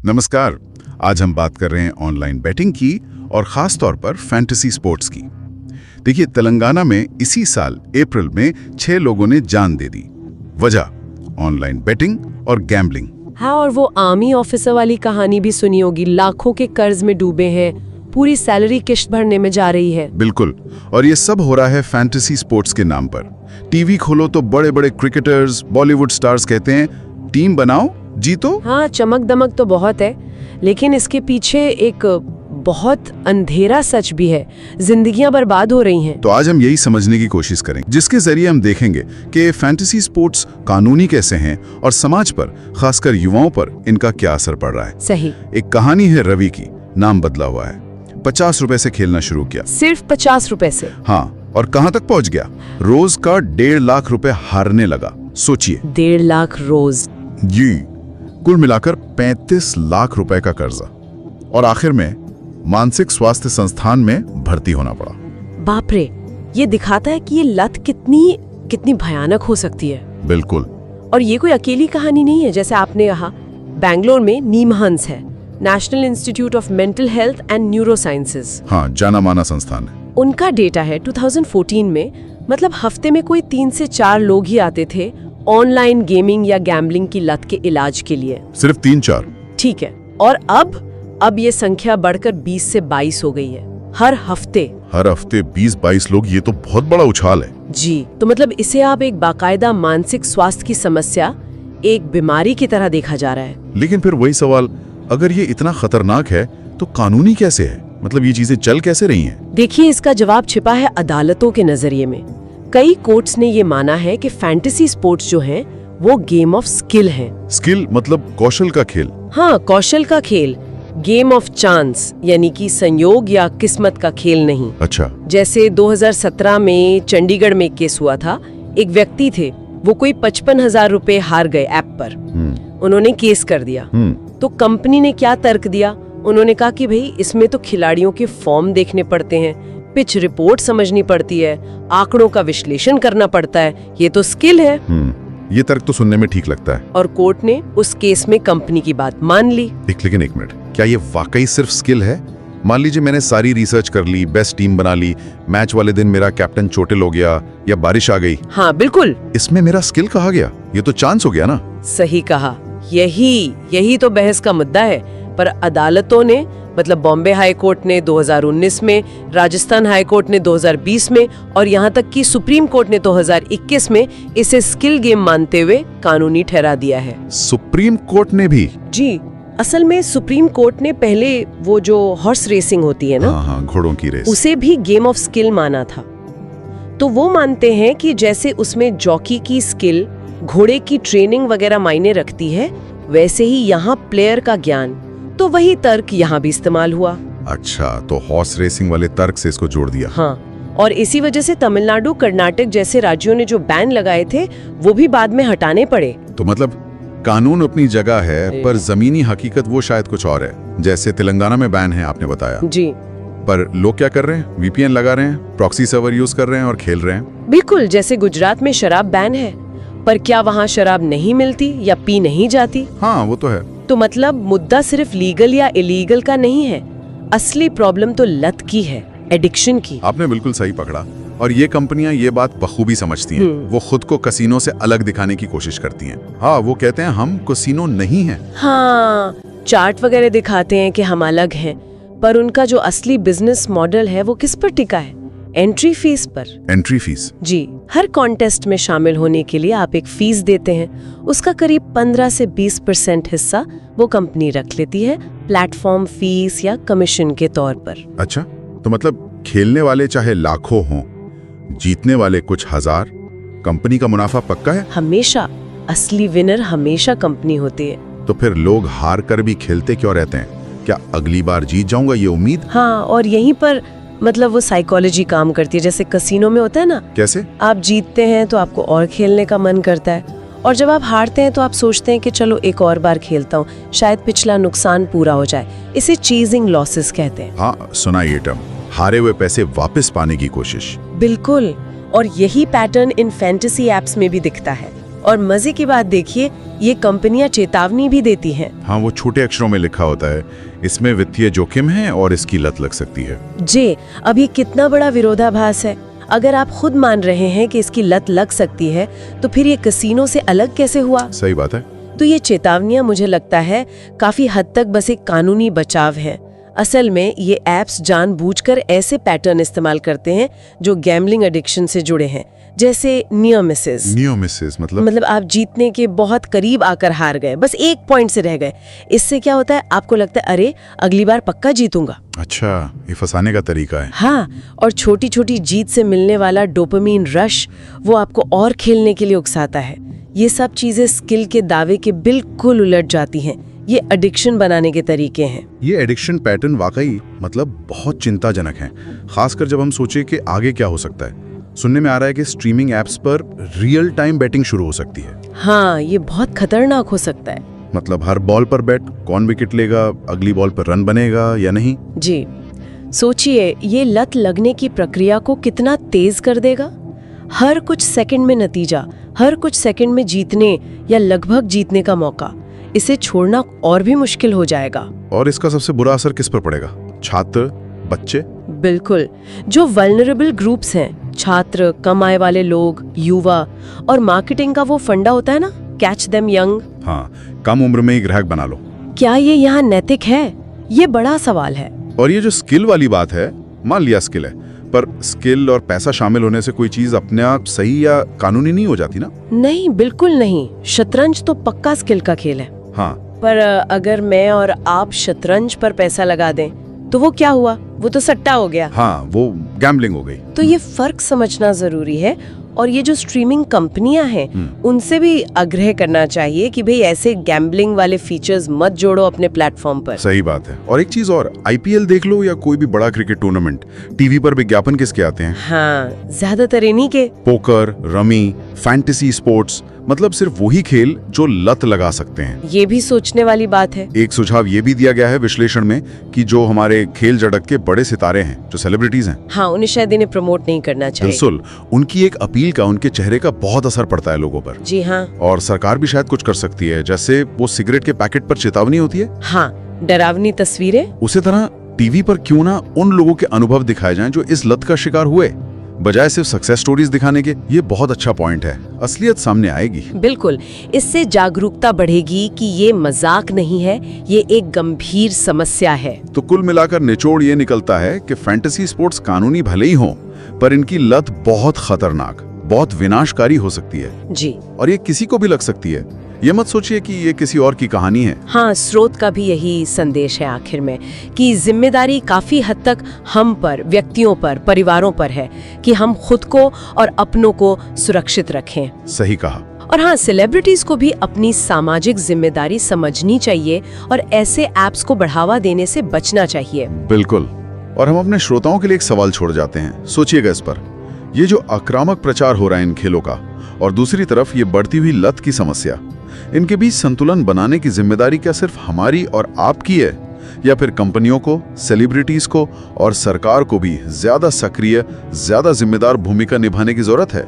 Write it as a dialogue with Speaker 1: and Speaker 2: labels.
Speaker 1: नमस्कार। आज हम बात कर रहे हैं ऑनलाइन बेटिंग की और खास तौर पर फैंटेसी स्पोर्ट्स की। देखिए, तेलंगाना में इसी साल अप्रैल में 6 लोगों ने जान दे दी। वजह ऑनलाइन बेटिंग और गैम्बलिंग।
Speaker 2: हाँ, और वो आर्मी ऑफिसर वाली कहानी भी सुनी होगी। लाखों के कर्ज में डूबे हैं, पूरी सैलरी किश्त भरने में जा रही है।
Speaker 1: बिल्कुल, और ये सब हो रहा है फैंटेसी स्पोर्ट्स के नाम पर। टीवी खोलो तो बड़े बड़े क्रिकेटर्स, बॉलीवुड स्टार्स कहते हैं टीम बनाओ जीतो।
Speaker 2: हाँ, चमक दमक तो बहुत है, लेकिन इसके पीछे एक बहुत अंधेरा सच भी है। जिंदगियां बर्बाद हो रही हैं।
Speaker 1: तो आज हम यही समझने की कोशिश करेंगे, जिसके जरिए हम देखेंगे कि फैंटेसी स्पोर्ट्स कानूनी कैसे हैं और समाज पर, खासकर युवाओं पर इनका क्या असर पड़ रहा है।
Speaker 2: सही।
Speaker 1: एक कहानी है रवि की, नाम बदला हुआ है। 50 रुपए से खेलना शुरू किया।
Speaker 2: सिर्फ 50 रुपए से?
Speaker 1: हाँ, और कहां तक पहुंच गया? रोज का 1.5 लाख रुपए हारने लगा। सोचिए,
Speaker 2: 1.5 लाख रोज?
Speaker 1: जी, कुल मिलाकर 35 लाख रुपए का कर्जा, और आखिर में मानसिक स्वास्थ्य संस्थान में भर्ती होना पड़ा।
Speaker 2: बाप रे, ये दिखाता है कि ये लत कितनी भयानक हो सकती है।
Speaker 1: बिल्कुल।
Speaker 2: और ये कोई अकेली कहानी नहीं है। जैसे आपने कहा, बेंगलोर में नीमहंस है, national institute of mental health and neuro sciences.
Speaker 1: हाँ, जाना माना संस्थान है।
Speaker 2: उनका डेटा है 2014 में, मतलब हफ्ते में कोई 3 से 4 लोग ही आते थे ऑनलाइन गेमिंग या गैम्बलिंग की लत के इलाज के लिए।
Speaker 1: सिर्फ 3-4?
Speaker 2: ठीक है। और अब ये संख्या बढ़कर 20 से 22 हो गई है। हर हफ्ते
Speaker 1: 20-22 लोग, ये तो बहुत बड़ा उछाल है।
Speaker 2: जी, तो मतलब इसे आप एक बाकायदा मानसिक स्वास्थ्य की समस्या, एक बीमारी की तरह देखा जा रहा है।
Speaker 1: लेकिन फिर वही सवाल, अगर ये इतना खतरनाक है तो कानूनी कैसे है? मतलब ये चीजें चल कैसे रही हैं?
Speaker 2: देखिए, इसका जवाब छिपा है अदालतों के नजरिए में। कई कोर्ट्स ने ये माना है कि फैंटेसी स्पोर्ट्स जो हैं, वो गेम ऑफ स्किल हैं।
Speaker 1: स्किल मतलब कौशल का खेल?
Speaker 2: हाँ, कौशल का खेल। गेम ऑफ चांस, यानी कि संयोग या किस्मत का खेल नहीं।
Speaker 1: अच्छा।
Speaker 2: जैसे 2017 में चंडीगढ़ में एक केस हुआ था। एक व्यक्ति थे, वो कोई 55,000 रुपए हार गए ऐप पर। उन्होंने केस कर दिया। तो कंपनी ने क्या तर्क दिया? उन्होंने कहा कि भाई, इसमें तो खिलाड़ियों के फॉर्म देखने पड़ते हैं, पिच रिपोर्ट समझनी पड़ती है, आंकड़ों का विश्लेषण करना पड़ता है, ये तो स्किल है।
Speaker 1: ये तर्क तो सुनने में ठीक लगता है।
Speaker 2: और कोर्ट ने उस केस में कंपनी की बात मान ली।
Speaker 1: लेकिन एक मिनट, क्या ये वाकई सिर्फ स्किल है? मान लीजिए मैंने सारी रिसर्च कर ली, बेस्ट टीम बना ली, मैच वाले दिन मेरा कैप्टन चोटिल हो गया या बारिश आ गई।
Speaker 2: हाँ बिल्कुल।
Speaker 1: इसमें मेरा स्किल कहाँ गया? ये तो चांस हो गया ना।
Speaker 2: सही कहा। यही तो बहस का मुद्दा है। पर अदालतों ने, मतलब बॉम्बे हाई कोर्ट ने 2019 में, राजस्थान हाई कोर्ट ने 2020 में, और यहाँ तक कि सुप्रीम कोर्ट ने 2021 में इसे स्किल गेम मानते हुए कानूनी ठहरा दिया है।
Speaker 1: सुप्रीम कोर्ट ने भी?
Speaker 2: जी, असल में सुप्रीम कोर्ट ने पहले वो जो हॉर्स रेसिंग होती है ना,
Speaker 1: हाँ, घोड़ों की रेस,
Speaker 2: उसे भी गेम ऑफ स्किल माना था। तो वो मानते हैं कि जैसे उसमें जॉकी की स्किल, घोड़े की ट्रेनिंग वगैरह मायने रखती है, वैसे ही यहाँ प्लेयर का ज्ञान। तो वही तर्क यहाँ भी इस्तेमाल हुआ।
Speaker 1: अच्छा, तो हॉर्स रेसिंग वाले तर्क से इसको जोड़ दिया।
Speaker 2: हाँ, और इसी वजह से तमिलनाडु, कर्नाटक जैसे राज्यों ने जो बैन लगाए थे, वो भी बाद में हटाने पड़े।
Speaker 1: तो मतलब कानून अपनी जगह है, पर जमीनी हकीकत वो शायद कुछ और है। जैसे तेलंगाना में बैन है, आपने बताया
Speaker 2: जी,
Speaker 1: पर लोग क्या कर रहे हैं? VPN लगा रहे हैं, प्रॉक्सी सर्वर यूज कर रहे हैं और खेल रहे हैं।
Speaker 2: बिल्कुल। जैसे गुजरात में शराब बैन है, पर क्या वहाँ शराब नहीं मिलती या पी नहीं जाती?
Speaker 1: हाँ, वो तो है।
Speaker 2: तो मतलब मुद्दा सिर्फ लीगल या इलीगल का नहीं है। असली प्रॉब्लम तो लत की है, एडिक्शन की।
Speaker 1: आपने बिल्कुल सही पकड़ा। और ये कंपनियां ये बात बखूबी समझती हैं। वो खुद को कसीनो से अलग दिखाने की कोशिश करती हैं। हाँ, वो कहते हैं हम कसीनो नहीं हैं।
Speaker 2: हाँ, चार्ट वगैरह दिखाते हैं कि हम अलग हैं, पर उनका जो असली बिजनेस मॉडल है वो किस पर टिका है? एंट्री फीस पर।
Speaker 1: Entry fees?
Speaker 2: जी, हर कॉन्टेस्ट में शामिल होने के लिए आप एक फीस देते हैं। उसका करीब 15 से 20% हिस्सा वो कंपनी रख लेती है, प्लेटफॉर्म फीस या कमीशन के तौर पर।
Speaker 1: अच्छा, तो मतलब खेलने वाले चाहे लाखों हों, जीतने वाले कुछ हजार, कंपनी का मुनाफा पक्का है?
Speaker 2: हमेशा। असली विनर हमेशा कंपनी होती है।
Speaker 1: तो फिर लोग हार कर भी खेलते क्यों रहते हैं? क्या अगली बार जीत जाऊंगा ये उम्मीद?
Speaker 2: हाँ, और यहीं पर मतलब वो साइकोलॉजी काम करती है। जैसे कसीनो में होता है ना।
Speaker 1: कैसे?
Speaker 2: आप जीतते हैं तो आपको और खेलने का मन करता है, और जब आप हारते हैं तो आप सोचते हैं कि चलो एक और बार खेलता हूँ, शायद पिछला नुकसान पूरा हो जाए। इसे चेजिंग लॉसेस कहते हैं।
Speaker 1: हाँ, सुना ये टर्म, हारे हुए पैसे वापस पाने की कोशिश।
Speaker 2: बिल्कुल। और यही पैटर्न इन फैंटेसी एप्स में भी दिखता है। और मजे की बात देखिए, ये कंपनियां चेतावनी भी देती हैं।
Speaker 1: हाँ, वो छोटे अक्षरों में लिखा होता है, इसमें वित्तीय जोखिम है और इसकी लत लग सकती है।
Speaker 2: जी, अब ये कितना बड़ा विरोधाभास है। अगर आप खुद मान रहे हैं कि इसकी लत लग सकती है, तो फिर ये कैसीनो से अलग कैसे हुआ?
Speaker 1: सही बात है।
Speaker 2: तो ये चेतावनियां मुझे लगता है काफी हद तक बस एक कानूनी बचाव है। असल में ये ऐप्स जानबूझकर ऐसे पैटर्न इस्तेमाल करते हैं जो गैम्बलिंग एडिक्शन से जुड़े हैं, जैसे नियर मिसेस मतलब आप जीतने के बहुत करीब आकर हार गए, बस एक पॉइंट से रह गए। इससे क्या होता है, आपको लगता है अरे अगली बार पक्का जीतूंगा।
Speaker 1: अच्छा, ये फंसाने का तरीका है।
Speaker 2: हाँ, और छोटी छोटी जीत से मिलने वाला डोपामीन रश वो आपको और खेलने के लिए उकसाता है। ये सब चीजें स्किल के दावे के बिल्कुल उलट जाती हैं। ये एडिक्शन बनाने के तरीके हैं।
Speaker 1: ये एडिक्शन पैटर्न वाकई बहुत चिंताजनक है, खासकर जब हम सोचे कि आगे क्या हो सकता है। सुनने में आ रहा है कि स्ट्रीमिंग एप्स पर रियल टाइम बैटिंग शुरू हो सकती है।
Speaker 2: हाँ, ये बहुत खतरनाक हो सकता है।
Speaker 1: मतलब हर बॉल पर बैट, कौन विकेट लेगा, अगली बॉल पर रन बनेगा या नहीं।
Speaker 2: जी, सोचिए ये लत लगने की प्रक्रिया को कितना तेज कर देगा। हर कुछ सेकंड में नतीजा, हर कुछ सेकंड में जीतने या लगभग जीतने का मौका। इसे छोड़ना और भी मुश्किल हो जाएगा।
Speaker 1: और इसका सबसे बुरा असर किस पर पड़ेगा? छात्र, बच्चे?
Speaker 2: बिल्कुल, जो वल्नरेबल ग्रुप्स हैं, छात्र, कम आय वाले लोग, युवा, और मार्केटिंग का वो फंडा होता है ना, कैच देम यंग।
Speaker 1: हाँ, कम उम्र में ही ग्राहक बना लो।
Speaker 2: क्या ये यहाँ नैतिक है? ये बड़ा सवाल है।
Speaker 1: और ये जो स्किल वाली बात है, मान लिया स्किल है, पर स्किल और पैसा शामिल होने से कोई चीज अपने आप सही या कानूनी नहीं हो जाती ना?
Speaker 2: नहीं, बिल्कुल नहीं। शतरंज तो पक्का स्किल का खेल है।
Speaker 1: हाँ,
Speaker 2: पर अगर मैं और आप शतरंज पर पैसा लगा दें तो वो क्या हुआ? वो तो सट्टा हो गया।
Speaker 1: हाँ, वो गैम्बलिंग हो गई।
Speaker 2: तो ये फर्क समझना जरूरी है। और ये जो स्ट्रीमिंग कंपनियां हैं, उनसे भी आग्रह करना चाहिए कि भाई ऐसे गैम्बलिंग वाले फीचर्स मत जोड़ो अपने प्लेटफॉर्म पर।
Speaker 1: सही बात है। और एक चीज और, आईपीएल देख लो या कोई भी बड़ा क्रिकेट टूर्नामेंट, टीवी पर विज्ञापन किसके आते हैं?
Speaker 2: हाँ, ज्यादातर इन्हीं के।
Speaker 1: पोकर, रमी, फैंटेसी स्पोर्ट्स, मतलब सिर्फ वही खेल जो लत लगा सकते हैं।
Speaker 2: ये भी सोचने वाली बात है।
Speaker 1: एक सुझाव ये भी दिया गया है विश्लेषण में कि जो हमारे खेल जगत के बड़े सितारे हैं, जो सेलिब्रिटीज हैं,
Speaker 2: हाँ, उन्हें शायद इन्हें प्रमोट नहीं करना चाहिए।
Speaker 1: बिल्कुल, उनकी एक अपील का उनके चेहरे का बहुत असर पड़ता है लोगों पर।
Speaker 2: जी हाँ।
Speaker 1: और सरकार भी शायद कुछ कर सकती है, जैसे वो सिगरेट के पैकेट पर चेतावनी होती है।
Speaker 2: हाँ, डरावनी तस्वीरें।
Speaker 1: उसी तरह टीवी पर क्यों ना उन लोगों के अनुभव दिखाए जाएं जो इस लत का शिकार हुए, बजाय सिर्फ सक्सेस स्टोरीज दिखाने के। ये बहुत अच्छा पॉइंट है, असलियत सामने आएगी।
Speaker 2: बिल्कुल, इससे जागरूकता बढ़ेगी कि ये मजाक नहीं है, ये एक गंभीर समस्या है।
Speaker 1: तो कुल मिलाकर निचोड़ ये निकलता है कि फैंटेसी स्पोर्ट्स कानूनी भले ही हों, पर इनकी लत बहुत खतरनाक, बहुत विनाशकारी हो सकती है।
Speaker 2: जी,
Speaker 1: और ये किसी को भी लग सकती है। ये मत सोचिए कि ये किसी और की कहानी है।
Speaker 2: हाँ, स्रोत का भी यही संदेश है आखिर में, कि जिम्मेदारी काफी हद तक हम पर, व्यक्तियों पर, परिवारों पर है कि हम खुद को और अपनों को सुरक्षित रखें।
Speaker 1: सही कहा।
Speaker 2: और हाँ, सेलिब्रिटीज को भी अपनी सामाजिक जिम्मेदारी समझनी चाहिए और ऐसे ऐप्स को बढ़ावा देने से बचना चाहिए।
Speaker 1: बिल्कुल। और हम अपने श्रोताओं के लिए एक सवाल छोड़ जाते हैं, सोचिएगा इस पर। ये जो आक्रामक प्रचार हो रहा है इन खेलों का, और दूसरी तरफ ये बढ़ती हुई लत की समस्या, इनके बीच संतुलन बनाने की जिम्मेदारी क्या सिर्फ हमारी और आपकी है, या फिर कंपनियों को, सेलिब्रिटीज को और सरकार को भी ज्यादा सक्रिय, ज्यादा जिम्मेदार भूमिका निभाने की जरूरत है?